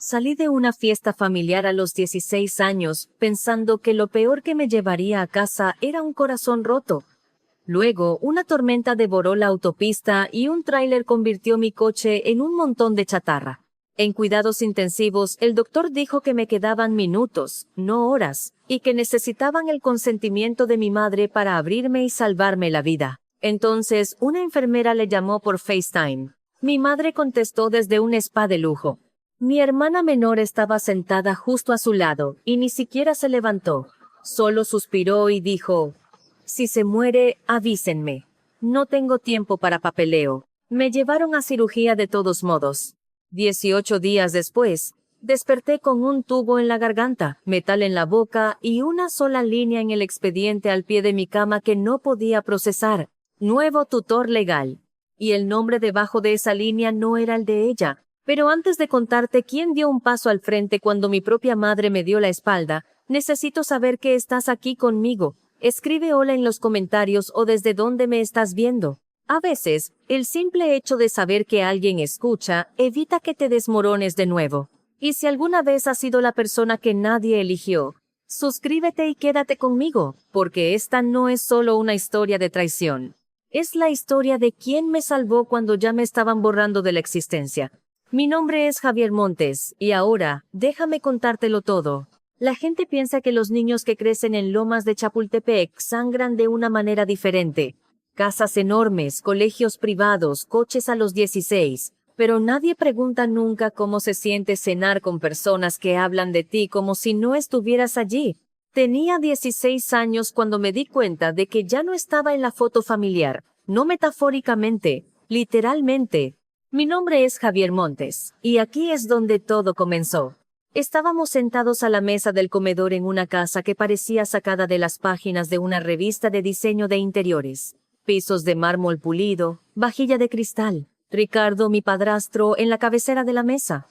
Salí de una fiesta familiar a los 16 años, pensando que lo peor que me llevaría a casa era un corazón roto. Luego, una tormenta devoró la autopista y un tráiler convirtió mi coche en un montón de chatarra. En cuidados intensivos, el doctor dijo que me quedaban minutos, no horas, y que necesitaban el consentimiento de mi madre para abrirme y salvarme la vida. Entonces, una enfermera le llamó por FaceTime. Mi madre contestó desde un spa de lujo. Mi hermana menor estaba sentada justo a su lado, y ni siquiera se levantó. Solo suspiró y dijo: «Si se muere, avísenme. No tengo tiempo para papeleo». Me llevaron a cirugía de todos modos. 18 días después, desperté con un tubo en la garganta, metal en la boca y una sola línea en el expediente al pie de mi cama que no podía procesar. Nuevo tutor legal. Y el nombre debajo de esa línea no era el de ella. Pero antes de contarte quién dio un paso al frente cuando mi propia madre me dio la espalda, necesito saber que estás aquí conmigo. Escribe hola en los comentarios o desde dónde me estás viendo. A veces, el simple hecho de saber que alguien escucha evita que te desmorones de nuevo. Y si alguna vez has sido la persona que nadie eligió, suscríbete y quédate conmigo, porque esta no es solo una historia de traición. Es la historia de quién me salvó cuando ya me estaban borrando de la existencia. Mi nombre es Javier Montes, y ahora, déjame contártelo todo. La gente piensa que los niños que crecen en Lomas de Chapultepec sangran de una manera diferente. Casas enormes, colegios privados, coches a los 16. Pero nadie pregunta nunca cómo se siente cenar con personas que hablan de ti como si no estuvieras allí. Tenía 16 años cuando me di cuenta de que ya no estaba en la foto familiar, no metafóricamente, literalmente. Mi nombre es Javier Montes, y aquí es donde todo comenzó. Estábamos sentados a la mesa del comedor en una casa que parecía sacada de las páginas de una revista de diseño de interiores. Pisos de mármol pulido, vajilla de cristal. Ricardo, mi padrastro, en la cabecera de la mesa.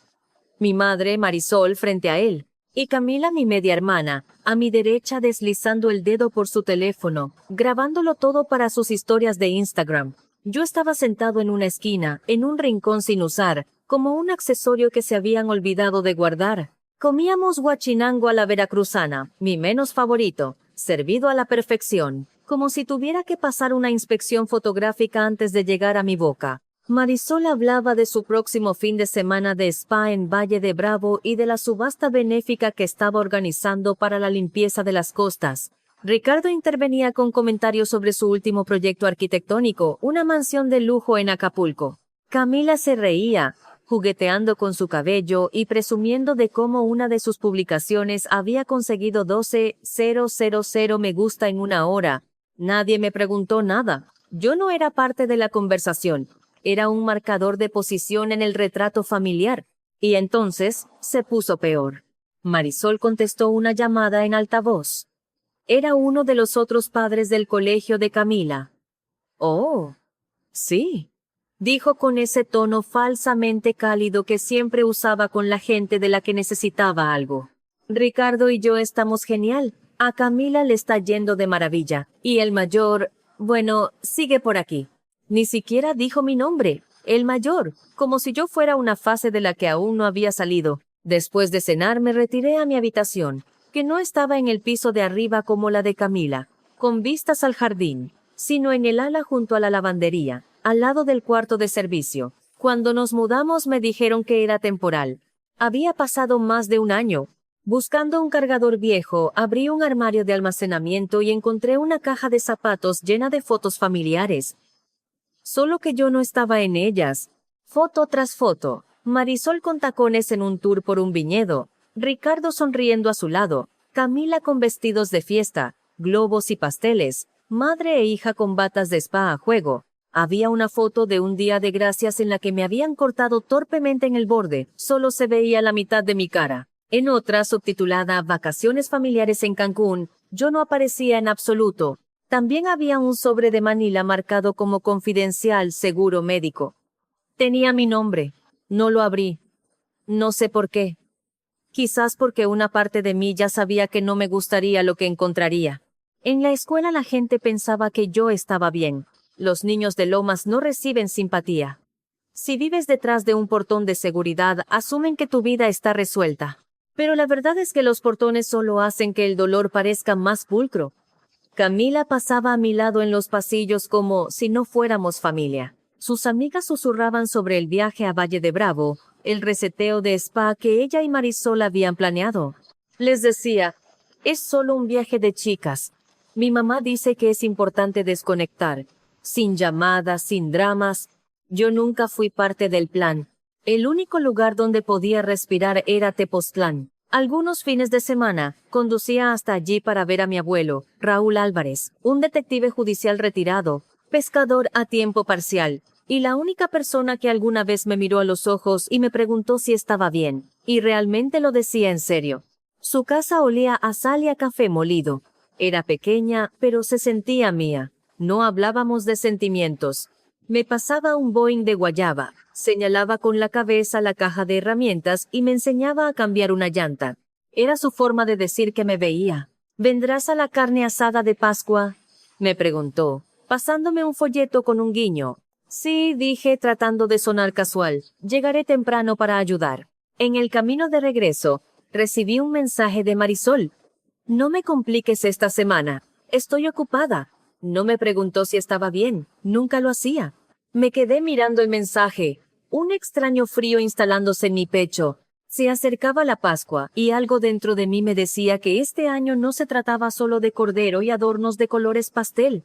Mi madre, Marisol, frente a él. Y Camila, mi media hermana, a mi derecha deslizando el dedo por su teléfono, grabándolo todo para sus historias de Instagram. Yo estaba sentado en una esquina, en un rincón sin usar, como un accesorio que se habían olvidado de guardar. Comíamos guachinango a la veracruzana, mi menos favorito, servido a la perfección, como si tuviera que pasar una inspección fotográfica antes de llegar a mi boca. Marisol hablaba de su próximo fin de semana de spa en Valle de Bravo y de la subasta benéfica que estaba organizando para la limpieza de las costas. Ricardo intervenía con comentarios sobre su último proyecto arquitectónico, una mansión de lujo en Acapulco. Camila se reía, jugueteando con su cabello y presumiendo de cómo una de sus publicaciones había conseguido 12,000 me gusta en una hora. Nadie me preguntó nada. Yo no era parte de la conversación. Era un marcador de posición en el retrato familiar. Y entonces se puso peor. Marisol contestó una llamada en altavoz. Era uno de los otros padres del colegio de Camila. «Oh, sí», dijo con ese tono falsamente cálido que siempre usaba con la gente de la que necesitaba algo. «Ricardo y yo estamos genial. A Camila le está yendo de maravilla. Y el mayor, bueno, sigue por aquí». Ni siquiera dijo mi nombre, el mayor, como si yo fuera una fase de la que aún no había salido. Después de cenar me retiré a mi habitación, que no estaba en el piso de arriba como la de Camila, con vistas al jardín, sino en el ala junto a la lavandería, al lado del cuarto de servicio. Cuando nos mudamos me dijeron que era temporal. Había pasado más de un año. Buscando un cargador viejo, abrí un armario de almacenamiento y encontré una caja de zapatos llena de fotos familiares. Solo que yo no estaba en ellas. Foto tras foto. Marisol con tacones en un tour por un viñedo. Ricardo sonriendo a su lado. Camila con vestidos de fiesta, globos y pasteles. Madre e hija con batas de spa a juego. Había una foto de un día de gracias en la que me habían cortado torpemente en el borde. Solo se veía la mitad de mi cara. En otra, subtitulada Vacaciones familiares en Cancún, yo no aparecía en absoluto. También había un sobre de Manila marcado como confidencial seguro médico. Tenía mi nombre. No lo abrí. No sé por qué. Quizás porque una parte de mí ya sabía que no me gustaría lo que encontraría. En la escuela la gente pensaba que yo estaba bien. Los niños de Lomas no reciben simpatía. Si vives detrás de un portón de seguridad, asumen que tu vida está resuelta. Pero la verdad es que los portones solo hacen que el dolor parezca más pulcro. Camila pasaba a mi lado en los pasillos como si no fuéramos familia. Sus amigas susurraban sobre el viaje a Valle de Bravo, el reseteo de spa que ella y Marisol habían planeado. Les decía, es solo un viaje de chicas. Mi mamá dice que es importante desconectar. Sin llamadas, sin dramas. Yo nunca fui parte del plan. El único lugar donde podía respirar era Tepoztlán. Algunos fines de semana, conducía hasta allí para ver a mi abuelo, Raúl Álvarez, un detective judicial retirado, pescador a tiempo parcial, y la única persona que alguna vez me miró a los ojos y me preguntó si estaba bien, y realmente lo decía en serio. Su casa olía a sal y a café molido. Era pequeña, pero se sentía mía. No hablábamos de sentimientos. Me pasaba un Boeing de guayaba, señalaba con la cabeza la caja de herramientas y me enseñaba a cambiar una llanta. Era su forma de decir que me veía. ¿Vendrás a la carne asada de Pascua?, me preguntó, pasándome un folleto con un guiño. Sí, dije, tratando de sonar casual. Llegaré temprano para ayudar. En el camino de regreso, recibí un mensaje de Marisol. No me compliques esta semana. Estoy ocupada. No me preguntó si estaba bien. Nunca lo hacía. Me quedé mirando el mensaje. Un extraño frío instalándose en mi pecho. Se acercaba la Pascua, y algo dentro de mí me decía que este año no se trataba solo de cordero y adornos de colores pastel.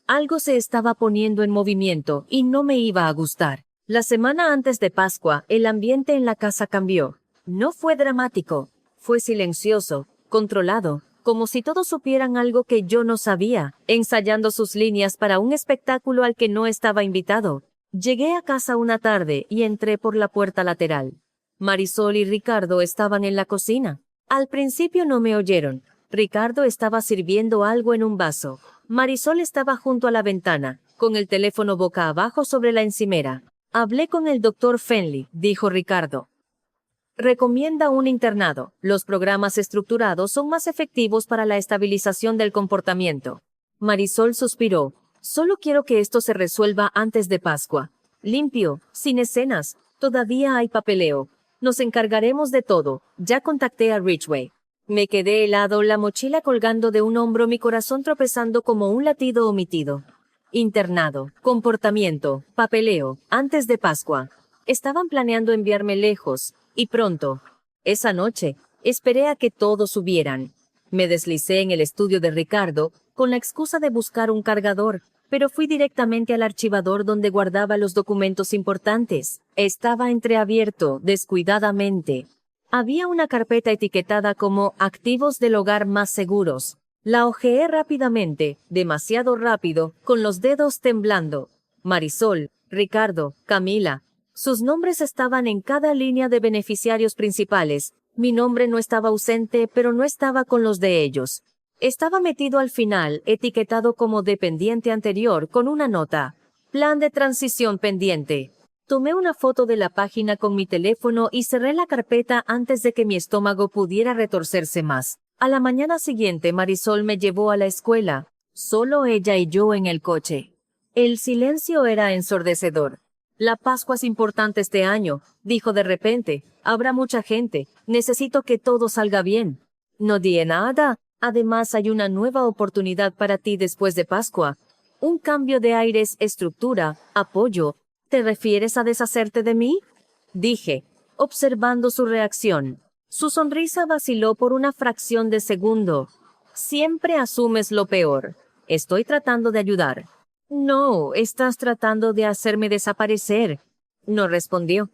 Algo se estaba poniendo en movimiento, y no me iba a gustar. La semana antes de Pascua, el ambiente en la casa cambió. No fue dramático. Fue silencioso, controlado, como si todos supieran algo que yo no sabía, ensayando sus líneas para un espectáculo al que no estaba invitado. Llegué a casa una tarde y entré por la puerta lateral. Marisol y Ricardo estaban en la cocina. Al principio no me oyeron. Ricardo estaba sirviendo algo en un vaso. Marisol estaba junto a la ventana, con el teléfono boca abajo sobre la encimera. Hablé con el doctor Fenley, dijo Ricardo. Recomienda un internado. Los programas estructurados son más efectivos para la estabilización del comportamiento. Marisol suspiró. Solo quiero que esto se resuelva antes de Pascua. Limpio, sin escenas. Todavía hay papeleo. Nos encargaremos de todo. Ya contacté a Ridgway. Me quedé helado, la mochila colgando de un hombro, mi corazón tropezando como un latido omitido. Internado, comportamiento, papeleo, antes de Pascua. Estaban planeando enviarme lejos, y pronto. Esa noche, esperé a que todos subieran. Me deslicé en el estudio de Ricardo, con la excusa de buscar un cargador, pero fui directamente al archivador donde guardaba los documentos importantes. Estaba entreabierto, descuidadamente. Había una carpeta etiquetada como Activos del hogar más seguros. La hojeé rápidamente, demasiado rápido, con los dedos temblando. Marisol, Ricardo, Camila. Sus nombres estaban en cada línea de beneficiarios principales. Mi nombre no estaba ausente, pero no estaba con los de ellos. Estaba metido al final, etiquetado como dependiente anterior, con una nota. Plan de transición pendiente. Tomé una foto de la página con mi teléfono y cerré la carpeta antes de que mi estómago pudiera retorcerse más. A la mañana siguiente, Marisol me llevó a la escuela. Solo ella y yo en el coche. El silencio era ensordecedor. La Pascua es importante este año, dijo de repente. Habrá mucha gente. Necesito que todo salga bien. No di nada. Además, hay una nueva oportunidad para ti después de Pascua. Un cambio de aires, estructura, apoyo. ¿Te refieres a deshacerte de mí?, dije, observando su reacción. Su sonrisa vaciló por una fracción de segundo. Siempre asumes lo peor. Estoy tratando de ayudar. No, estás tratando de hacerme desaparecer. No respondió.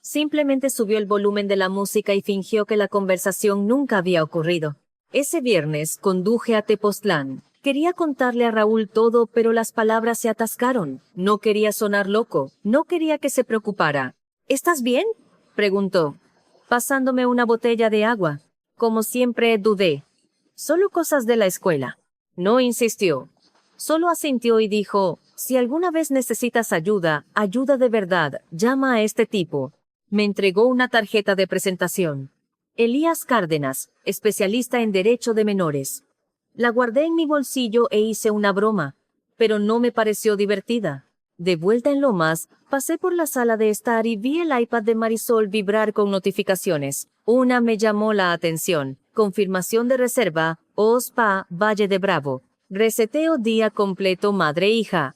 Simplemente subió el volumen de la música y fingió que la conversación nunca había ocurrido. Ese viernes conduje a Tepoztlán. Quería contarle a Raúl todo, pero las palabras se atascaron. No quería sonar loco. No quería que se preocupara. ¿Estás bien?, preguntó, pasándome una botella de agua. Como siempre, dudé. Solo cosas de la escuela. No insistió. Solo asintió y dijo, si alguna vez necesitas ayuda, ayuda de verdad, llama a este tipo. Me entregó una tarjeta de presentación. Elías Cárdenas, especialista en derecho de menores. La guardé en mi bolsillo e hice una broma, pero no me pareció divertida. De vuelta en Lomas, pasé por la sala de estar y vi el iPad de Marisol vibrar con notificaciones. Una me llamó la atención. Confirmación de reserva, OSPA, Valle de Bravo. Reseteo día completo madre-hija.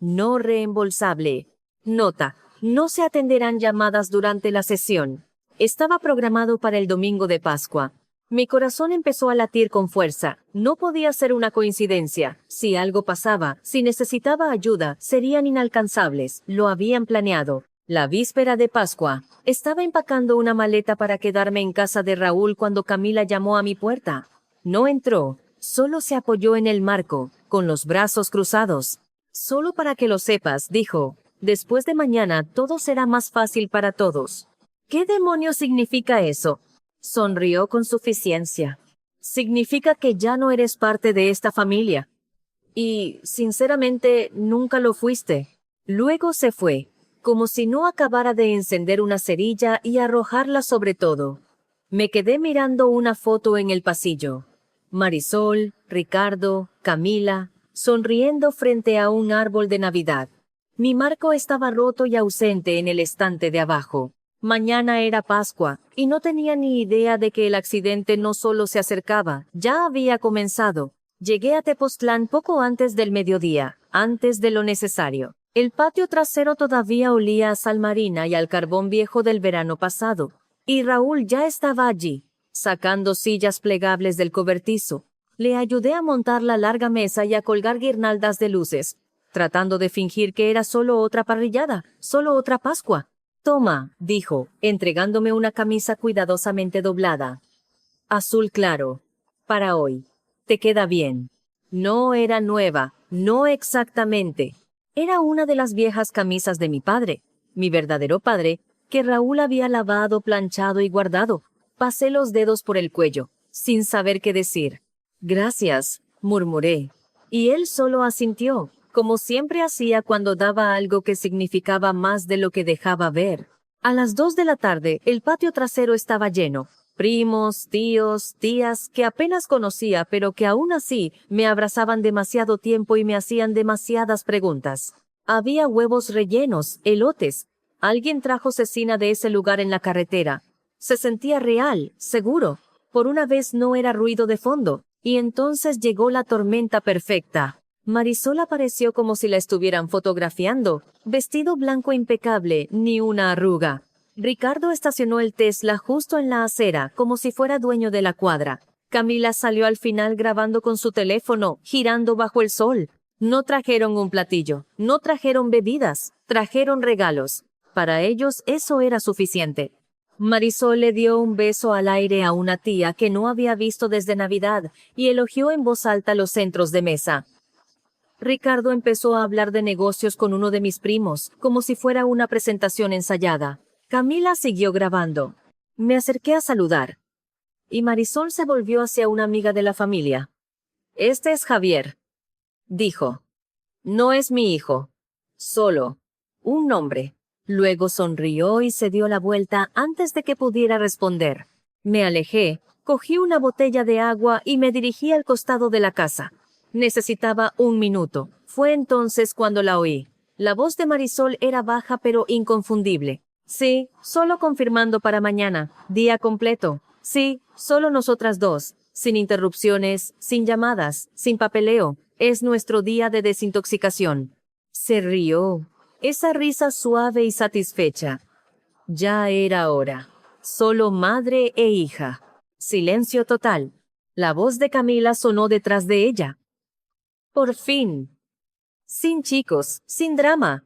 No reembolsable. Nota: no se atenderán llamadas durante la sesión. Estaba programado para el domingo de Pascua. Mi corazón empezó a latir con fuerza. No podía ser una coincidencia. Si algo pasaba, si necesitaba ayuda, serían inalcanzables. Lo habían planeado. La víspera de Pascua. Estaba empacando una maleta para quedarme en casa de Raúl cuando Camila llamó a mi puerta. No entró. Solo se apoyó en el marco, con los brazos cruzados. Solo para que lo sepas, dijo. Después de mañana todo será más fácil para todos. ¿Qué demonios significa eso? Sonrió con suficiencia. Significa que ya no eres parte de esta familia. Y, sinceramente, nunca lo fuiste. Luego se fue, como si no acabara de encender una cerilla y arrojarla sobre todo. Me quedé mirando una foto en el pasillo. Marisol, Ricardo, Camila, sonriendo frente a un árbol de Navidad. Mi marco estaba roto y ausente en el estante de abajo. Mañana era Pascua, y no tenía ni idea de que el accidente no solo se acercaba, ya había comenzado. Llegué a Tepoztlán poco antes del mediodía, antes de lo necesario. El patio trasero todavía olía a sal marina y al carbón viejo del verano pasado, y Raúl ya estaba allí, sacando sillas plegables del cobertizo. Le ayudé a montar la larga mesa y a colgar guirnaldas de luces, tratando de fingir que era solo otra parrillada, solo otra Pascua. Toma, dijo, entregándome una camisa cuidadosamente doblada. Azul claro. Para hoy. Te queda bien. No era nueva, no exactamente. Era una de las viejas camisas de mi padre, mi verdadero padre, que Raúl había lavado, planchado y guardado. Pasé los dedos por el cuello, sin saber qué decir. Gracias, murmuré. Y él solo asintió, como siempre hacía cuando daba algo que significaba más de lo que dejaba ver. A las 2 de la tarde, el patio trasero estaba lleno. Primos, tíos, tías, que apenas conocía, pero que aún así me abrazaban demasiado tiempo y me hacían demasiadas preguntas. Había huevos rellenos, elotes. Alguien trajo cecina de ese lugar en la carretera. Se sentía real, seguro. Por una vez no era ruido de fondo. Y entonces llegó la tormenta perfecta. Marisol apareció como si la estuvieran fotografiando. Vestido blanco impecable, ni una arruga. Ricardo estacionó el Tesla justo en la acera, como si fuera dueño de la cuadra. Camila salió al final grabando con su teléfono, girando bajo el sol. No trajeron un platillo, no trajeron bebidas, trajeron regalos. Para ellos eso era suficiente. Marisol le dio un beso al aire a una tía que no había visto desde Navidad y elogió en voz alta los centros de mesa. Ricardo empezó a hablar de negocios con uno de mis primos, como si fuera una presentación ensayada. Camila siguió grabando. Me acerqué a saludar. Y Marisol se volvió hacia una amiga de la familia. Este es Javier, dijo. No es mi hijo. Solo un nombre. Luego sonrió y se dio la vuelta antes de que pudiera responder. Me alejé, cogí una botella de agua y me dirigí al costado de la casa. Necesitaba un minuto. Fue entonces cuando la oí. La voz de Marisol era baja pero inconfundible. Sí, solo confirmando para mañana. Día completo. Sí, solo nosotras dos. Sin interrupciones, sin llamadas, sin papeleo. Es nuestro día de desintoxicación. Se rió. Esa risa suave y satisfecha. Ya era hora. Solo madre e hija. Silencio total. La voz de Camila sonó detrás de ella. Por fin. Sin chicos, sin drama.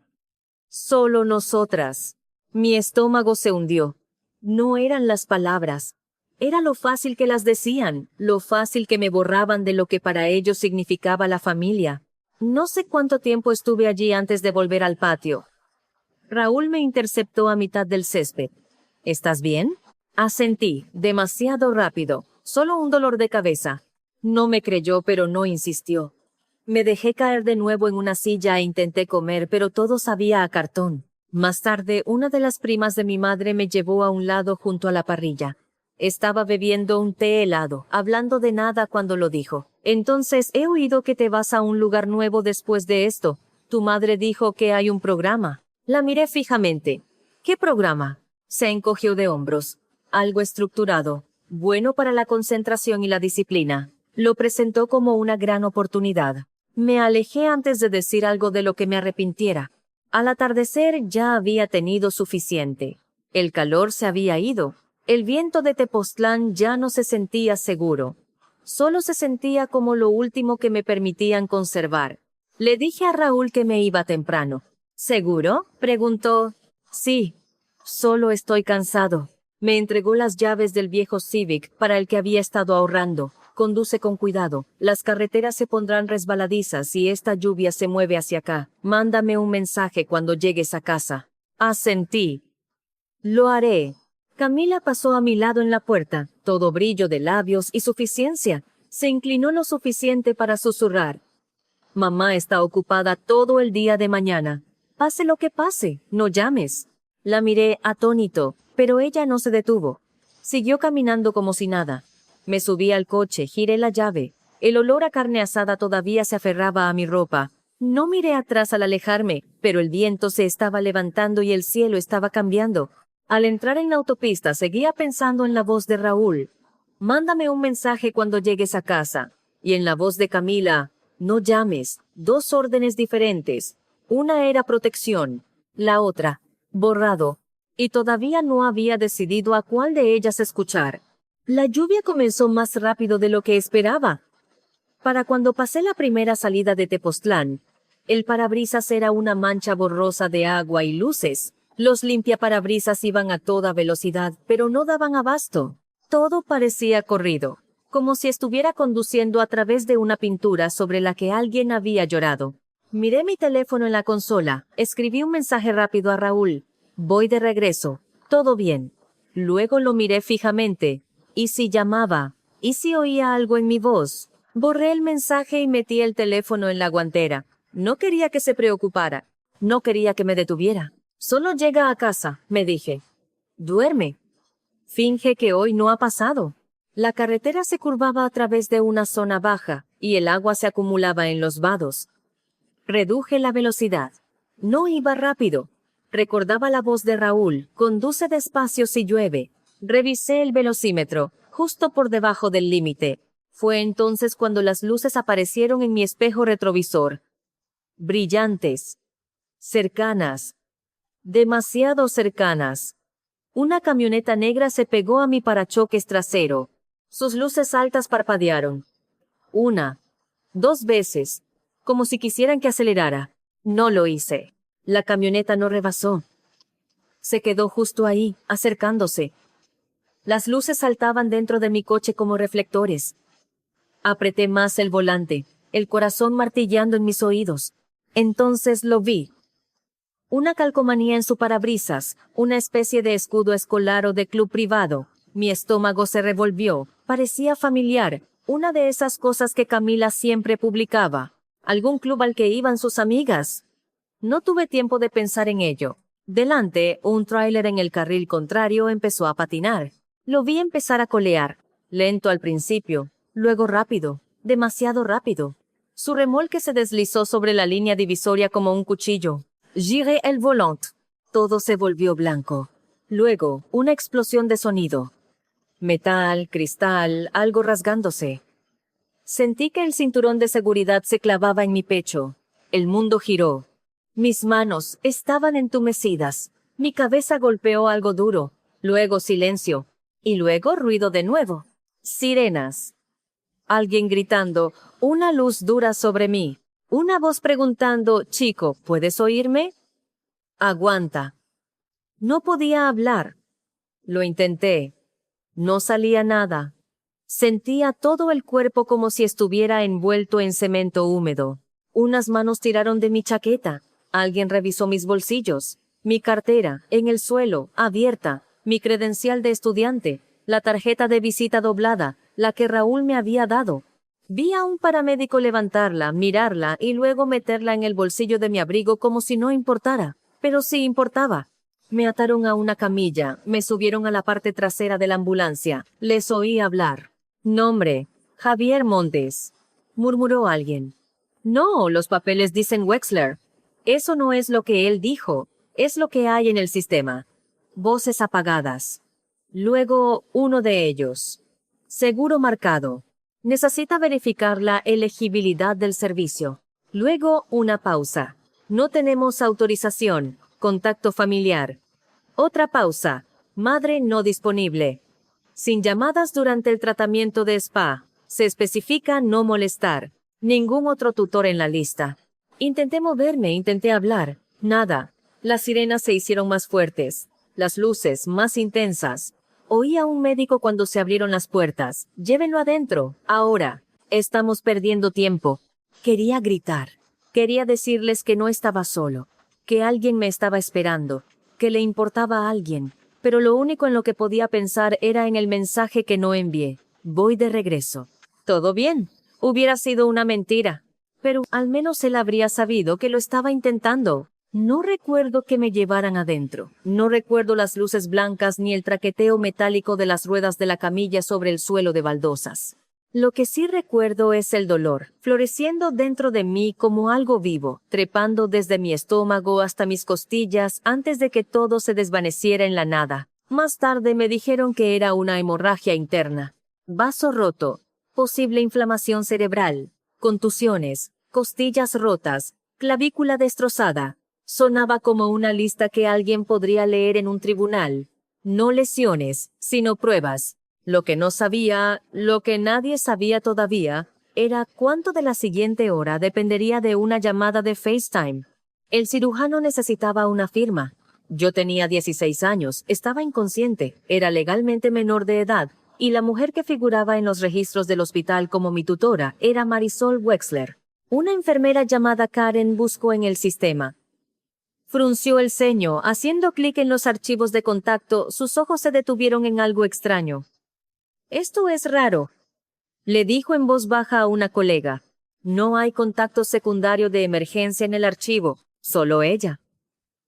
Solo nosotras. Mi estómago se hundió. No eran las palabras. Era lo fácil que las decían, lo fácil que me borraban de lo que para ellos significaba la familia. No sé cuánto tiempo estuve allí antes de volver al patio. Raúl me interceptó a mitad del césped. ¿Estás bien? Asentí, demasiado rápido. Solo un dolor de cabeza. No me creyó, pero no insistió. Me dejé caer de nuevo en una silla e intenté comer, pero todo sabía a cartón. Más tarde, una de las primas de mi madre me llevó a un lado junto a la parrilla. Estaba bebiendo un té helado, hablando de nada cuando lo dijo. Entonces, he oído que te vas a un lugar nuevo después de esto. Tu madre dijo que hay un programa. La miré fijamente. ¿Qué programa? Se encogió de hombros. Algo estructurado, bueno para la concentración y la disciplina. Lo presentó como una gran oportunidad. Me alejé antes de decir algo de lo que me arrepintiera. Al atardecer ya había tenido suficiente. El calor se había ido. El viento de Tepoztlán ya no se sentía seguro. Solo se sentía como lo último que me permitían conservar. Le dije a Raúl que me iba temprano. ¿Seguro? Preguntó. Sí. Solo estoy cansado. Me entregó las llaves del viejo Civic para el que había estado ahorrando. Conduce con cuidado. Las carreteras se pondrán resbaladizas y esta lluvia se mueve hacia acá. Mándame un mensaje cuando llegues a casa. Asentí. Lo haré. Camila pasó a mi lado en la puerta, todo brillo de labios y suficiencia. Se inclinó lo suficiente para susurrar. Mamá está ocupada todo el día de mañana. Pase lo que pase, no llames. La miré atónito, pero ella no se detuvo. Siguió caminando como si nada. Me subí al coche, giré la llave. El olor a carne asada todavía se aferraba a mi ropa. No miré atrás al alejarme, pero el viento se estaba levantando y el cielo estaba cambiando. Al entrar en la autopista, seguía pensando en la voz de Raúl. Mándame un mensaje cuando llegues a casa. Y en la voz de Camila, no llames. 2 órdenes diferentes. Una era protección, la otra, borrado. Y todavía no había decidido a cuál de ellas escuchar. La lluvia comenzó más rápido de lo que esperaba. Para cuando pasé la primera salida de Tepoztlán, el parabrisas era una mancha borrosa de agua y luces. Los limpiaparabrisas iban a toda velocidad, pero no daban abasto. Todo parecía corrido, como si estuviera conduciendo a través de una pintura sobre la que alguien había llorado. Miré mi teléfono en la consola, escribí un mensaje rápido a Raúl. Voy de regreso, todo bien. Luego lo miré fijamente. ¿Y si llamaba? ¿Y si oía algo en mi voz? Borré el mensaje y metí el teléfono en la guantera. No quería que se preocupara. No quería que me detuviera. Solo llega a casa, me dije. Duerme. Finge que hoy no ha pasado. La carretera se curvaba a través de una zona baja y el agua se acumulaba en los vados. Reduje la velocidad. No iba rápido. Recordaba la voz de Raúl. Conduce despacio si llueve. Revisé el velocímetro, justo por debajo del límite. Fue entonces cuando las luces aparecieron en mi espejo retrovisor. Brillantes. Cercanas. Demasiado cercanas. Una camioneta negra se pegó a mi parachoques trasero. Sus luces altas parpadearon. 1, 2 veces, como si quisieran que acelerara. No lo hice. La camioneta no rebasó. Se quedó justo ahí, acercándose. Las luces saltaban dentro de mi coche como reflectores. Apreté más el volante, el corazón martillando en mis oídos. Entonces lo vi. Una calcomanía en su parabrisas, una especie de escudo escolar o de club privado. Mi estómago se revolvió. Parecía familiar, una de esas cosas que Camila siempre publicaba. Algún club al que iban sus amigas. No tuve tiempo de pensar en ello. Delante, un tráiler en el carril contrario empezó a patinar. Lo vi empezar a colear, lento al principio, luego rápido, demasiado rápido. Su remolque se deslizó sobre la línea divisoria como un cuchillo. Giré el volant. Todo se volvió blanco. Luego, una explosión de sonido. Metal, cristal, algo rasgándose. Sentí que el cinturón de seguridad se clavaba en mi pecho. El mundo giró. Mis manos estaban entumecidas. Mi cabeza golpeó algo duro. Luego silencio. Y luego ruido de nuevo. Sirenas. Alguien gritando, una luz dura sobre mí. Una voz preguntando, chico, ¿puedes oírme? Aguanta. No podía hablar. Lo intenté. No salía nada. Sentía todo el cuerpo como si estuviera envuelto en cemento húmedo. Unas manos tiraron de mi chaqueta. Alguien revisó mis bolsillos. Mi cartera, en el suelo, abierta. Mi credencial de estudiante, la tarjeta de visita doblada, la que Raúl me había dado. Vi a un paramédico levantarla, mirarla y luego meterla en el bolsillo de mi abrigo como si no importara. Pero sí importaba. Me ataron a una camilla, me subieron a la parte trasera de la ambulancia. Les oí hablar. Nombre, Javier Montes. Murmuró alguien. No, los papeles dicen Wexler. Eso no es lo que él dijo, es lo que hay en el sistema. Voces apagadas. Luego, uno de ellos. Seguro marcado. Necesita verificar la elegibilidad del servicio. Luego, una pausa. No tenemos autorización. Contacto familiar. Otra pausa. Madre no disponible. Sin llamadas durante el tratamiento de spa. Se especifica no molestar. Ningún otro tutor en la lista. Intenté moverme, intenté hablar. Nada. Las sirenas se hicieron más fuertes. Las luces más intensas. Oí a un médico cuando se abrieron las puertas. Llévenlo adentro. Ahora. Estamos perdiendo tiempo. Quería gritar. Quería decirles que no estaba solo. Que alguien me estaba esperando. Que le importaba a alguien. Pero lo único en lo que podía pensar era en el mensaje que no envié. Voy de regreso. ¿Todo bien? Hubiera sido una mentira. Pero al menos él habría sabido que lo estaba intentando. No recuerdo que me llevaran adentro. No recuerdo las luces blancas ni el traqueteo metálico de las ruedas de la camilla sobre el suelo de baldosas. Lo que sí recuerdo es el dolor, floreciendo dentro de mí como algo vivo, trepando desde mi estómago hasta mis costillas antes de que todo se desvaneciera en la nada. Más tarde me dijeron que era una hemorragia interna. Vaso roto, posible inflamación cerebral, contusiones, costillas rotas, clavícula destrozada. Sonaba como una lista que alguien podría leer en un tribunal. No lesiones, sino pruebas. Lo que no sabía, lo que nadie sabía todavía, era cuánto de la siguiente hora dependería de una llamada de FaceTime. El cirujano necesitaba una firma. Yo tenía 16 años, estaba inconsciente, era legalmente menor de edad, y la mujer que figuraba en los registros del hospital como mi tutora era Marisol Wexler. Una enfermera llamada Karen buscó en el sistema. Frunció el ceño, haciendo clic en los archivos de contacto, sus ojos se detuvieron en algo extraño. «Esto es raro», le dijo en voz baja a una colega. «No hay contacto secundario de emergencia en el archivo, solo ella.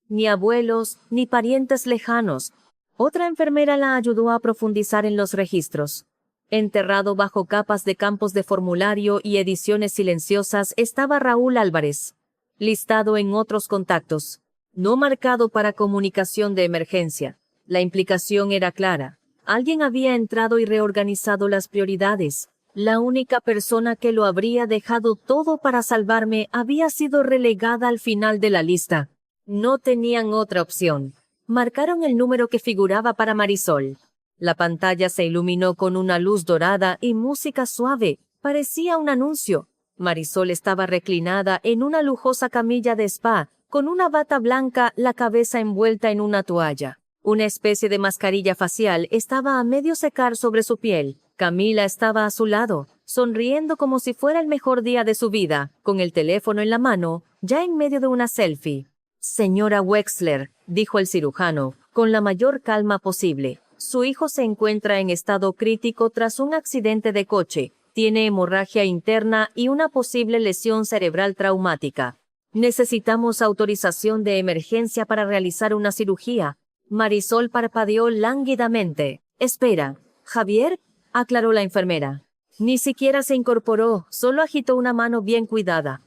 Ni abuelos, ni parientes lejanos». Otra enfermera la ayudó a profundizar en los registros. Enterrado bajo capas de campos de formulario y ediciones silenciosas estaba Raúl Álvarez, listado en otros contactos. No marcado para comunicación de emergencia. La implicación era clara. Alguien había entrado y reorganizado las prioridades. La única persona que lo habría dejado todo para salvarme había sido relegada al final de la lista. No tenían otra opción. Marcaron el número que figuraba para Marisol. La pantalla se iluminó con una luz dorada y música suave. Parecía un anuncio. Marisol estaba reclinada en una lujosa camilla de spa, con una bata blanca, la cabeza envuelta en una toalla. Una especie de mascarilla facial estaba a medio secar sobre su piel. Camila estaba a su lado, sonriendo como si fuera el mejor día de su vida, con el teléfono en la mano, ya en medio de una selfie. «Señora Wexler», dijo el cirujano, con la mayor calma posible. «Su hijo se encuentra en estado crítico tras un accidente de coche. Tiene hemorragia interna y una posible lesión cerebral traumática. Necesitamos autorización de emergencia para realizar una cirugía». Marisol parpadeó lánguidamente. «Espera, ¿Javier?», aclaró la enfermera. Ni siquiera se incorporó, solo agitó una mano bien cuidada.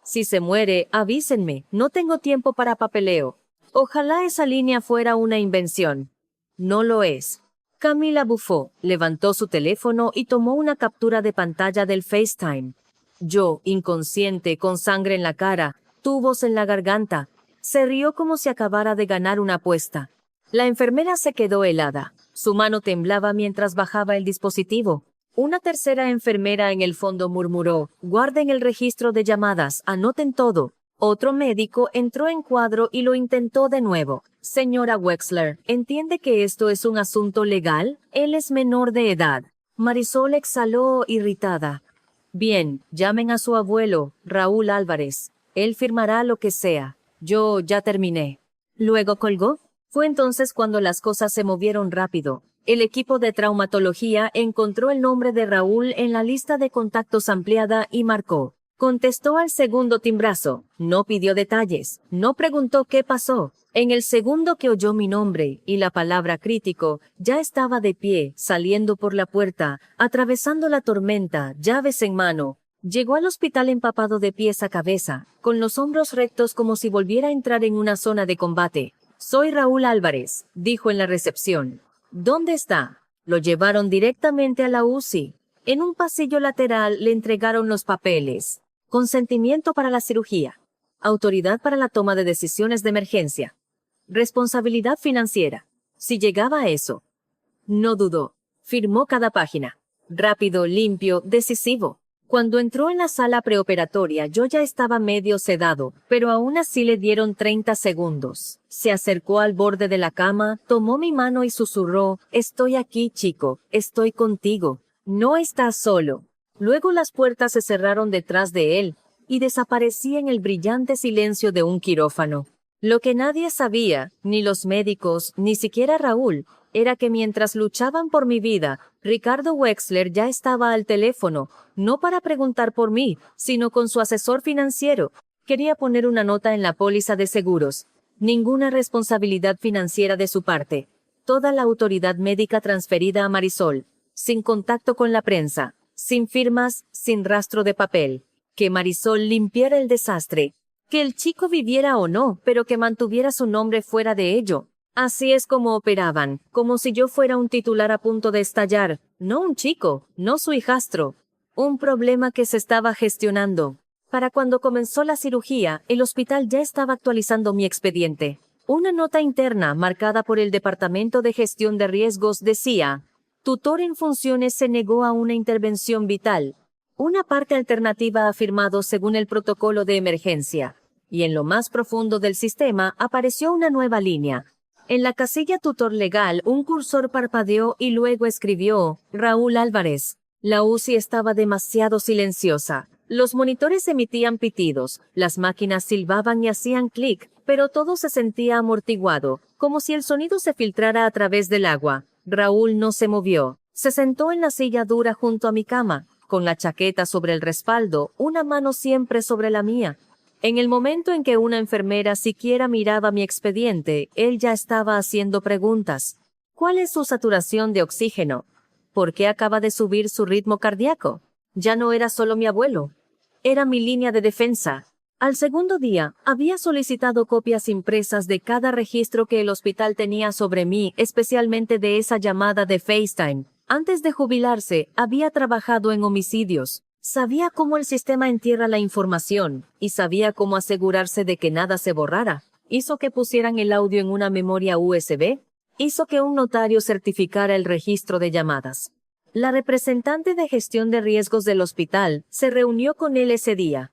«Si se muere, avísenme, no tengo tiempo para papeleo». Ojalá esa línea fuera una invención. No lo es. Camila bufó, levantó su teléfono y tomó una captura de pantalla del FaceTime. Yo, inconsciente, con sangre en la cara, tubos en la garganta, se rió como si acabara de ganar una apuesta. La enfermera se quedó helada. Su mano temblaba mientras bajaba el dispositivo. Una tercera enfermera en el fondo murmuró: «Guarden el registro de llamadas, anoten todo». Otro médico entró en cuadro y lo intentó de nuevo. «Señora Wexler, ¿entiende que esto es un asunto legal? Él es menor de edad». Marisol exhaló irritada. «Bien, llamen a su abuelo, Raúl Álvarez. Él firmará lo que sea. Yo ya terminé». Luego colgó. Fue entonces cuando las cosas se movieron rápido. El equipo de traumatología encontró el nombre de Raúl en la lista de contactos ampliada y marcó. Contestó al segundo timbrazo. No pidió detalles. No preguntó qué pasó. En el segundo que oyó mi nombre y la palabra crítico, ya estaba de pie, saliendo por la puerta, atravesando la tormenta, llaves en mano. Llegó al hospital empapado de pies a cabeza, con los hombros rectos como si volviera a entrar en una zona de combate. Soy Raúl Álvarez, dijo en la recepción. ¿Dónde está? Lo llevaron directamente a la UCI. En un pasillo lateral le entregaron los papeles. Consentimiento para la cirugía. Autoridad para la toma de decisiones de emergencia. Responsabilidad financiera. Si llegaba a eso. No dudó. Firmó cada página. Rápido, limpio, decisivo. Cuando entró en la sala preoperatoria, yo ya estaba medio sedado, pero aún así le dieron 30 segundos. Se acercó al borde de la cama, tomó mi mano y susurró, «Estoy aquí, chico, estoy contigo. No estás solo». Luego las puertas se cerraron detrás de él y desaparecí en el brillante silencio de un quirófano. Lo que nadie sabía, ni los médicos, ni siquiera Raúl, era que mientras luchaban por mi vida, Ricardo Wexler ya estaba al teléfono, no para preguntar por mí, sino con su asesor financiero. Quería poner una nota en la póliza de seguros. Ninguna responsabilidad financiera de su parte. Toda la autoridad médica transferida a Marisol. Sin contacto con la prensa. Sin firmas, sin rastro de papel. Que Marisol limpiara el desastre. Que el chico viviera o no, pero que mantuviera su nombre fuera de ello. Así es como operaban, como si yo fuera un titular a punto de estallar, no un chico, no su hijastro. Un problema que se estaba gestionando. Para cuando comenzó la cirugía, el hospital ya estaba actualizando mi expediente. Una nota interna marcada por el Departamento de Gestión de Riesgos decía, tutor en funciones se negó a una intervención vital. Una parte alternativa ha firmado según el protocolo de emergencia. Y en lo más profundo del sistema apareció una nueva línea. En la casilla tutor legal, un cursor parpadeó y luego escribió, Raúl Álvarez. La UCI estaba demasiado silenciosa. Los monitores emitían pitidos, las máquinas silbaban y hacían clic, pero todo se sentía amortiguado, como si el sonido se filtrara a través del agua. Raúl no se movió. Se sentó en la silla dura junto a mi cama, con la chaqueta sobre el respaldo, una mano siempre sobre la mía. En el momento en que una enfermera siquiera miraba mi expediente, él ya estaba haciendo preguntas. ¿Cuál es su saturación de oxígeno? ¿Por qué acaba de subir su ritmo cardíaco? Ya no era solo mi abuelo. Era mi línea de defensa. Al segundo día, había solicitado copias impresas de cada registro que el hospital tenía sobre mí, especialmente de esa llamada de FaceTime. Antes de jubilarse, había trabajado en homicidios. Sabía cómo el sistema entierra la información y sabía cómo asegurarse de que nada se borrara. Hizo que pusieran el audio en una memoria USB. Hizo que un notario certificara el registro de llamadas. La representante de gestión de riesgos del hospital se reunió con él ese día.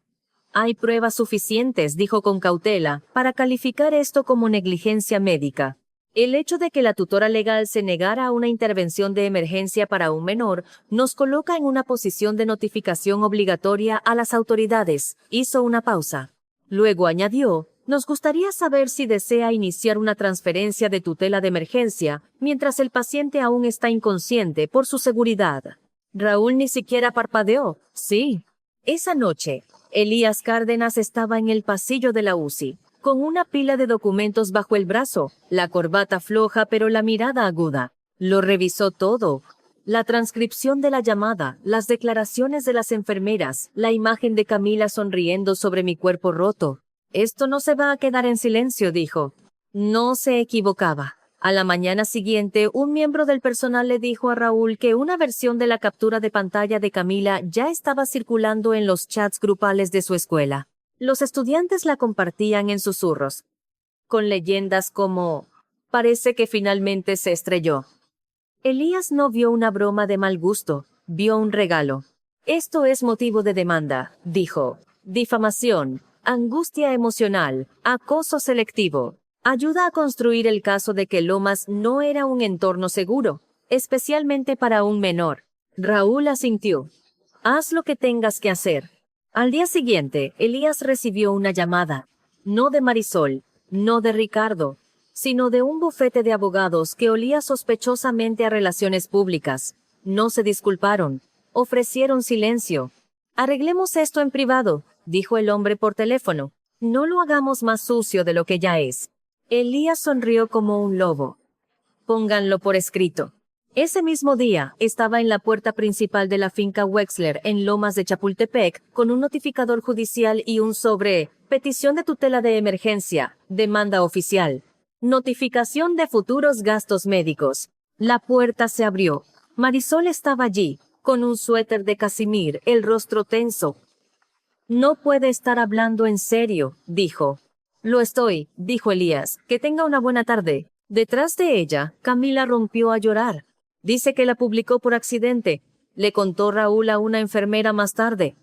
Hay pruebas suficientes, dijo con cautela, para calificar esto como negligencia médica. El hecho de que la tutora legal se negara a una intervención de emergencia para un menor nos coloca en una posición de notificación obligatoria a las autoridades. Hizo una pausa. Luego añadió, nos gustaría saber si desea iniciar una transferencia de tutela de emergencia mientras el paciente aún está inconsciente por su seguridad. Raúl ni siquiera parpadeó. Sí. Esa noche, Elías Cárdenas estaba en el pasillo de la UCI. Con una pila de documentos bajo el brazo, la corbata floja pero la mirada aguda. Lo revisó todo. La transcripción de la llamada, las declaraciones de las enfermeras, la imagen de Camila sonriendo sobre mi cuerpo roto. Esto no se va a quedar en silencio, dijo. No se equivocaba. A la mañana siguiente, un miembro del personal le dijo a Raúl que una versión de la captura de pantalla de Camila ya estaba circulando en los chats grupales de su escuela. Los estudiantes la compartían en susurros, con leyendas como «Parece que finalmente se estrelló». Elías no vio una broma de mal gusto, vio un regalo. «Esto es motivo de demanda», dijo. «Difamación, angustia emocional, acoso selectivo. Ayuda a construir el caso de que Lomas no era un entorno seguro, especialmente para un menor». Raúl asintió. «Haz lo que tengas que hacer». Al día siguiente, Elías recibió una llamada, no de Marisol, no de Ricardo, sino de un bufete de abogados que olía sospechosamente a relaciones públicas. No se disculparon, ofrecieron silencio. «Arreglemos esto en privado», dijo el hombre por teléfono. «No lo hagamos más sucio de lo que ya es». Elías sonrió como un lobo. «Pónganlo por escrito». Ese mismo día, estaba en la puerta principal de la finca Wexler, en Lomas de Chapultepec, con un notificador judicial y un sobre petición de tutela de emergencia, demanda oficial, notificación de futuros gastos médicos. La puerta se abrió. Marisol estaba allí, con un suéter de casimir, el rostro tenso. No puede estar hablando en serio, dijo. Lo estoy, dijo Elías. Que tenga una buena tarde. Detrás de ella, Camila rompió a llorar. Dice que la publicó por accidente. Le contó Raúl a una enfermera más tarde.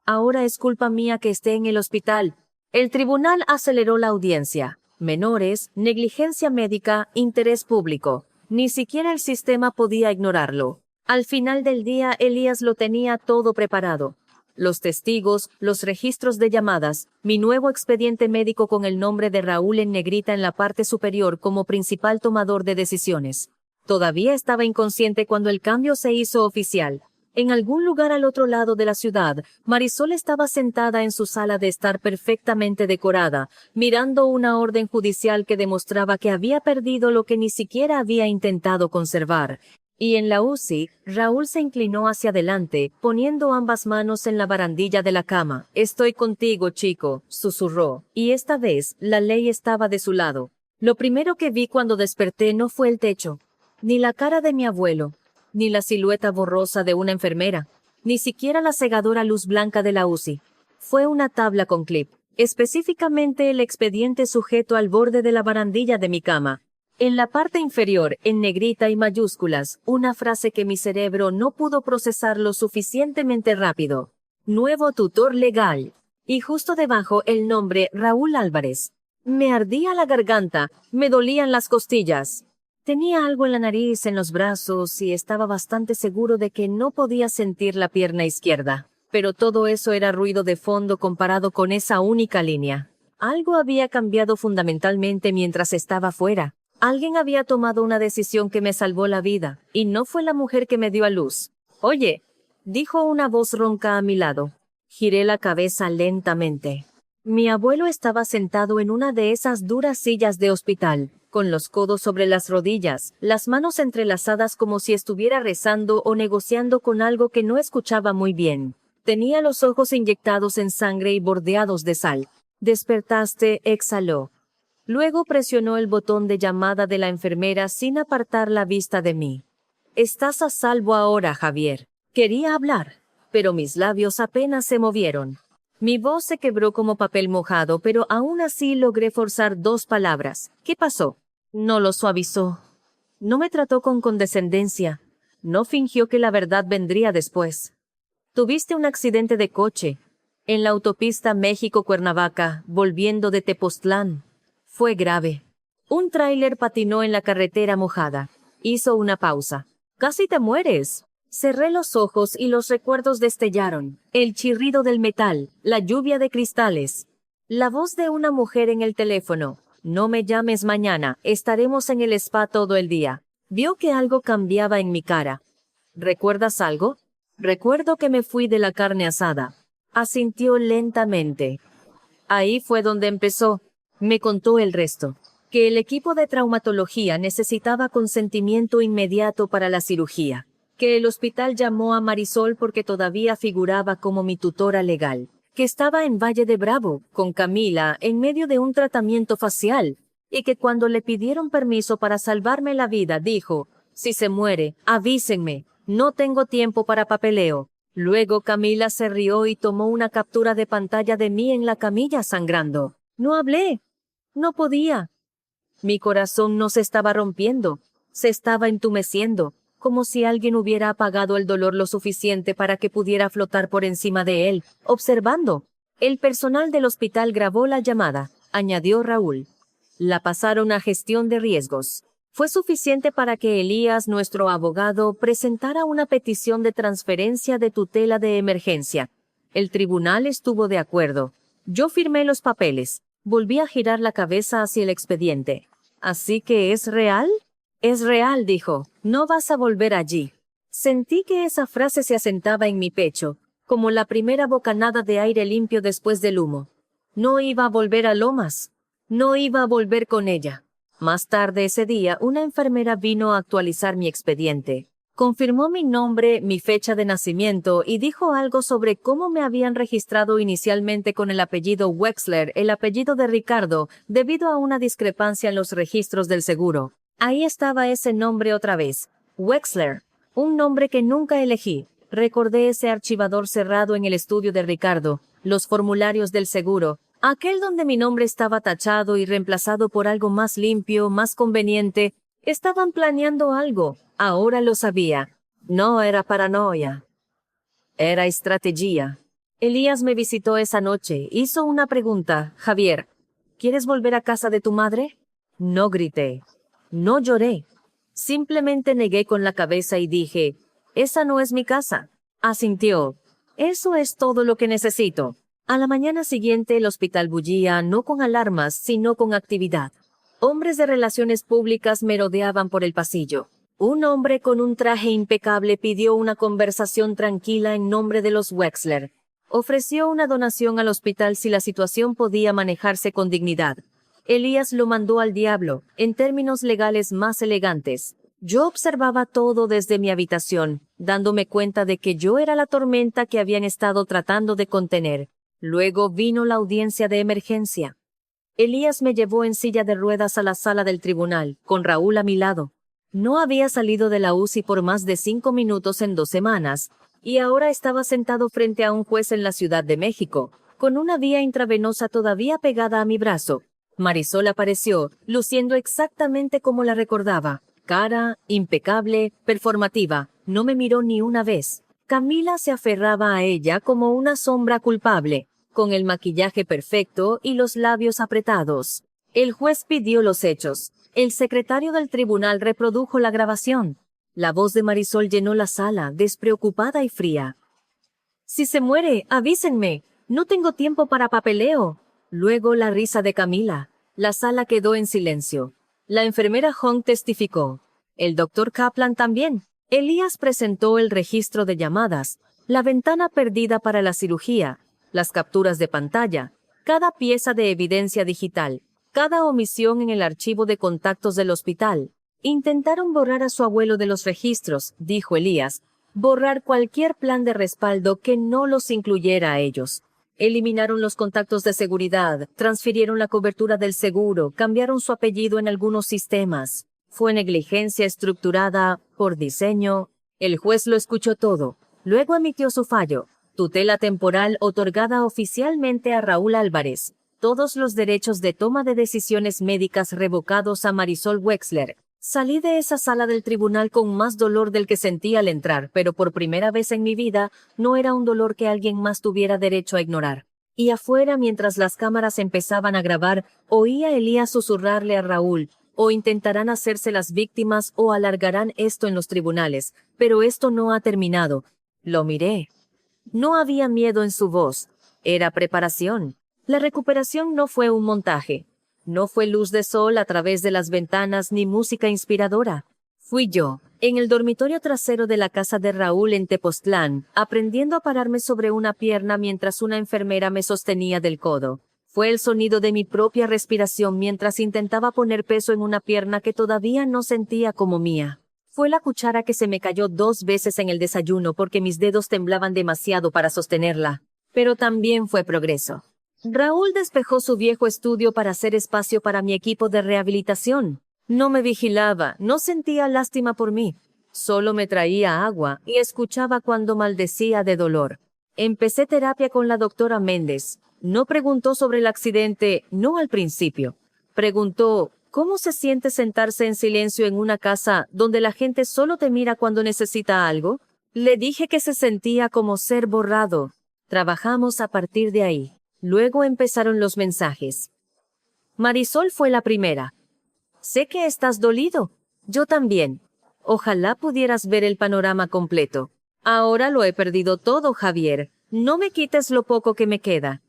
Ahora es culpa mía que esté en el hospital. El tribunal aceleró la audiencia. Menores, negligencia médica, interés público. Ni siquiera el sistema podía ignorarlo. Al final del día, Elías lo tenía todo preparado. Los testigos, los registros de llamadas, mi nuevo expediente médico con el nombre de Raúl en negrita en la parte superior como principal tomador de decisiones. Todavía estaba inconsciente cuando el cambio se hizo oficial. En algún lugar al otro lado de la ciudad, Marisol estaba sentada en su sala de estar perfectamente decorada, mirando una orden judicial que demostraba que había perdido lo que ni siquiera había intentado conservar. Y en la UCI, Raúl se inclinó hacia adelante, poniendo ambas manos en la barandilla de la cama. Estoy contigo, chico, susurró, y esta vez la ley estaba de su lado. Lo primero que vi cuando desperté no fue el techo, ni la cara de mi abuelo, ni la silueta borrosa de una enfermera, ni siquiera la cegadora luz blanca de la UCI. Fue una tabla con clip, específicamente el expediente sujeto al borde de la barandilla de mi cama. En la parte inferior, en negrita y mayúsculas, una frase que mi cerebro no pudo procesar lo suficientemente rápido. Nuevo tutor legal. Y justo debajo el nombre Raúl Álvarez. Me ardía la garganta, me dolían las costillas. Tenía algo en la nariz, en los brazos, y estaba bastante seguro de que no podía sentir la pierna izquierda. Pero todo eso era ruido de fondo comparado con esa única línea. Algo había cambiado fundamentalmente mientras estaba fuera. Alguien había tomado una decisión que me salvó la vida, y no fue la mujer que me dio a luz. Oye, dijo una voz ronca a mi lado. Giré la cabeza lentamente. Mi abuelo estaba sentado en una de esas duras sillas de hospital, con los codos sobre las rodillas, las manos entrelazadas como si estuviera rezando o negociando con algo que no escuchaba muy bien. Tenía los ojos inyectados en sangre y bordeados de sal. Despertaste, exhaló. Luego presionó el botón de llamada de la enfermera sin apartar la vista de mí. Estás a salvo ahora, Javier. Quería hablar, pero mis labios apenas se movieron. Mi voz se quebró como papel mojado, pero aún así logré forzar 2 palabras. ¿Qué pasó? No lo suavizó. No me trató con condescendencia. No fingió que la verdad vendría después. Tuviste un accidente de coche, en la autopista México-Cuernavaca, volviendo de Tepoztlán. Fue grave. Un tráiler patinó en la carretera mojada. Hizo una pausa. Casi te mueres. Cerré los ojos y los recuerdos destellaron. El chirrido del metal, la lluvia de cristales. La voz de una mujer en el teléfono. No me llames mañana, estaremos en el spa todo el día. Vio que algo cambiaba en mi cara. ¿Recuerdas algo? Recuerdo que me fui de la carne asada. Asintió lentamente. Ahí fue donde empezó. Me contó el resto. Que el equipo de traumatología necesitaba consentimiento inmediato para la cirugía. Que el hospital llamó a Marisol porque todavía figuraba como mi tutora legal. Que estaba en Valle de Bravo, con Camila, en medio de un tratamiento facial. Y que cuando le pidieron permiso para salvarme la vida, dijo, si se muere, avísenme, no tengo tiempo para papeleo. Luego Camila se rió y tomó una captura de pantalla de mí en la camilla sangrando. No hablé. No podía. Mi corazón no se estaba rompiendo, se estaba entumeciendo, como si alguien hubiera apagado el dolor lo suficiente para que pudiera flotar por encima de él, observando. El personal del hospital grabó la llamada, añadió Raúl. La pasaron a gestión de riesgos. Fue suficiente para que Elías, nuestro abogado, presentara una petición de transferencia de tutela de emergencia. El tribunal estuvo de acuerdo. Yo firmé los papeles. Volví a girar la cabeza hacia el expediente. ¿Así que es real? Es real, dijo. No vas a volver allí. Sentí que esa frase se asentaba en mi pecho, como la primera bocanada de aire limpio después del humo. No iba a volver a Lomas. No iba a volver con ella. Más tarde ese día, una enfermera vino a actualizar mi expediente. Confirmó mi nombre, mi fecha de nacimiento y dijo algo sobre cómo me habían registrado inicialmente con el apellido Wexler, el apellido de Ricardo, debido a una discrepancia en los registros del seguro. Ahí estaba ese nombre otra vez, Wexler, un nombre que nunca elegí. Recordé ese archivador cerrado en el estudio de Ricardo, los formularios del seguro, aquel donde mi nombre estaba tachado y reemplazado por algo más limpio, más conveniente. Estaban planeando algo. Ahora lo sabía. No era paranoia. Era estrategia. Elías me visitó esa noche. Hizo una pregunta. Javier, ¿quieres volver a casa de tu madre? No grité. No lloré. Simplemente negué con la cabeza y dije, esa no es mi casa. Asintió. Eso es todo lo que necesito. A la mañana siguiente el hospital bullía, no con alarmas, sino con actividad. Hombres de relaciones públicas merodeaban por el pasillo. Un hombre con un traje impecable pidió una conversación tranquila en nombre de los Wexler. Ofreció una donación al hospital si la situación podía manejarse con dignidad. Elías lo mandó al diablo, en términos legales más elegantes. Yo observaba todo desde mi habitación, dándome cuenta de que yo era la tormenta que habían estado tratando de contener. Luego vino la audiencia de emergencia. Elías me llevó en silla de ruedas a la sala del tribunal, con Raúl a mi lado. No había salido de la UCI por más de 5 minutos en 2 semanas, y ahora estaba sentado frente a un juez en la Ciudad de México, con una vía intravenosa todavía pegada a mi brazo. Marisol apareció, luciendo exactamente como la recordaba. Cara, impecable, performativa. No me miró ni una vez. Camila se aferraba a ella como una sombra culpable, con el maquillaje perfecto y los labios apretados. El juez pidió los hechos. El secretario del tribunal reprodujo la grabación. La voz de Marisol llenó la sala, despreocupada y fría. Si se muere, avísenme. No tengo tiempo para papeleo. Luego la risa de Camila. La sala quedó en silencio. La enfermera Hong testificó. El doctor Kaplan también. Elías presentó el registro de llamadas, la ventana perdida para la cirugía, las capturas de pantalla, cada pieza de evidencia digital, cada omisión en el archivo de contactos del hospital. Intentaron borrar a su abuelo de los registros, dijo Elías, borrar cualquier plan de respaldo que no los incluyera a ellos. Eliminaron los contactos de seguridad, transfirieron la cobertura del seguro, cambiaron su apellido en algunos sistemas. Fue negligencia estructurada por diseño. El juez lo escuchó todo. Luego emitió su fallo. Tutela temporal otorgada oficialmente a Raúl Álvarez. Todos los derechos de toma de decisiones médicas revocados a Marisol Wexler. Salí de esa sala del tribunal con más dolor del que sentí al entrar, pero por primera vez en mi vida no era un dolor que alguien más tuviera derecho a ignorar. Y afuera, mientras las cámaras empezaban a grabar, oía a Elías susurrarle a Raúl, o intentarán hacerse las víctimas o alargarán esto en los tribunales, pero esto no ha terminado. Lo miré. No había miedo en su voz. Era preparación. La recuperación no fue un montaje. No fue luz de sol a través de las ventanas ni música inspiradora. Fui yo, en el dormitorio trasero de la casa de Raúl en Tepoztlán, aprendiendo a pararme sobre una pierna mientras una enfermera me sostenía del codo. Fue el sonido de mi propia respiración mientras intentaba poner peso en una pierna que todavía no sentía como mía. Fue la cuchara que se me cayó 2 veces en el desayuno porque mis dedos temblaban demasiado para sostenerla. Pero también fue progreso. Raúl despejó su viejo estudio para hacer espacio para mi equipo de rehabilitación. No me vigilaba, no sentía lástima por mí. Solo me traía agua y escuchaba cuando maldecía de dolor. Empecé terapia con la doctora Méndez. No preguntó sobre el accidente, no al principio. Preguntó, ¿cómo se siente sentarse en silencio en una casa donde la gente solo te mira cuando necesita algo? Le dije que se sentía como ser borrado. Trabajamos a partir de ahí. Luego empezaron los mensajes. Marisol fue la primera. Sé que estás dolido. Yo también. Ojalá pudieras ver el panorama completo. Ahora lo he perdido todo, Javier. No me quites lo poco que me queda.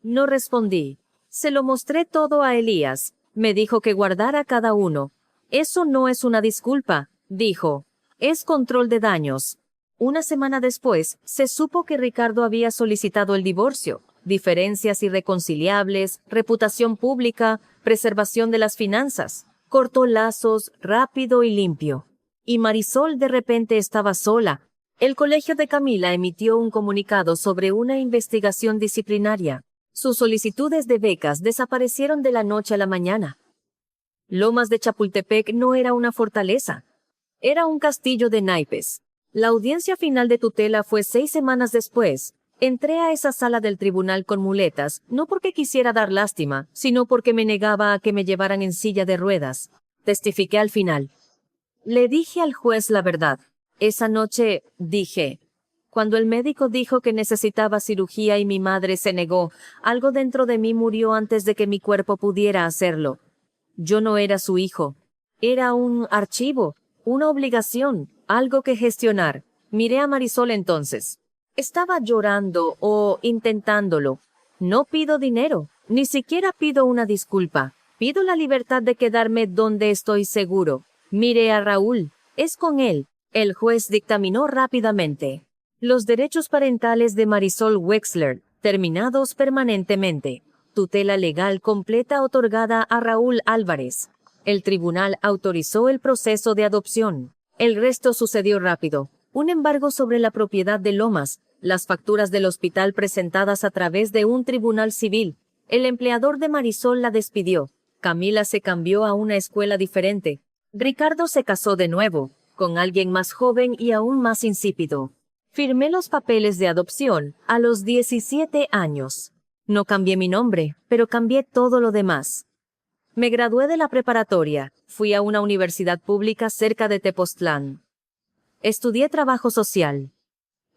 No respondí. Se lo mostré todo a Elías. Me dijo que guardara cada uno. Eso no es una disculpa, dijo. Es control de daños. Una semana después, se supo que Ricardo había solicitado el divorcio. Diferencias irreconciliables, reputación pública, preservación de las finanzas. Cortó lazos rápido y limpio. Y Marisol de repente estaba sola. El colegio de Camila emitió un comunicado sobre una investigación disciplinaria. Sus solicitudes de becas desaparecieron de la noche a la mañana. Lomas de Chapultepec no era una fortaleza. Era un castillo de naipes. La audiencia final de tutela fue 6 semanas después. Entré a esa sala del tribunal con muletas, no porque quisiera dar lástima, sino porque me negaba a que me llevaran en silla de ruedas. Testifiqué al final. Le dije al juez la verdad. Esa noche dije, cuando el médico dijo que necesitaba cirugía y mi madre se negó, algo dentro de mí murió antes de que mi cuerpo pudiera hacerlo. Yo no era su hijo. Era un archivo, una obligación, algo que gestionar. Miré a Marisol entonces. Estaba llorando o intentándolo. No pido dinero, ni siquiera pido una disculpa. Pido la libertad de quedarme donde estoy seguro. Miré a Raúl. Es con él. El juez dictaminó rápidamente. Los derechos parentales de Marisol Wexler, terminados permanentemente. Tutela legal completa otorgada a Raúl Álvarez. El tribunal autorizó el proceso de adopción. El resto sucedió rápido. Un embargo sobre la propiedad de Lomas, las facturas del hospital presentadas a través de un tribunal civil. El empleador de Marisol la despidió. Camila se cambió a una escuela diferente. Ricardo se casó de nuevo, con alguien más joven y aún más insípido. Firmé los papeles de adopción a los 17 años. No cambié mi nombre, pero cambié todo lo demás. Me gradué de la preparatoria, fui a una universidad pública cerca de Tepoztlán. Estudié trabajo social.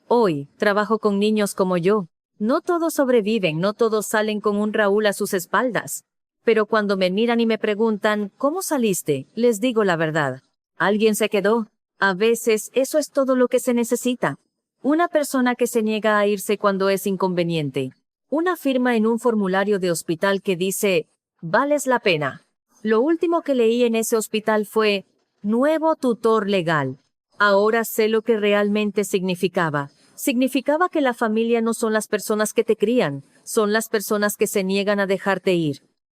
Hoy trabajo con niños como yo. No todos sobreviven, no todos salen con un Raúl a sus espaldas. Pero cuando me miran y me preguntan, ¿cómo saliste?, les digo la verdad. ¿Alguien se quedó? A veces eso es todo lo que se necesita. Una persona que se niega a irse cuando es inconveniente. Una firma en un formulario de hospital que dice, vales la pena. Lo último que leí en ese hospital fue, nuevo tutor legal. Ahora sé lo que realmente significaba. Significaba que la familia no son las personas que te crían, son las personas que se niegan a dejarte ir.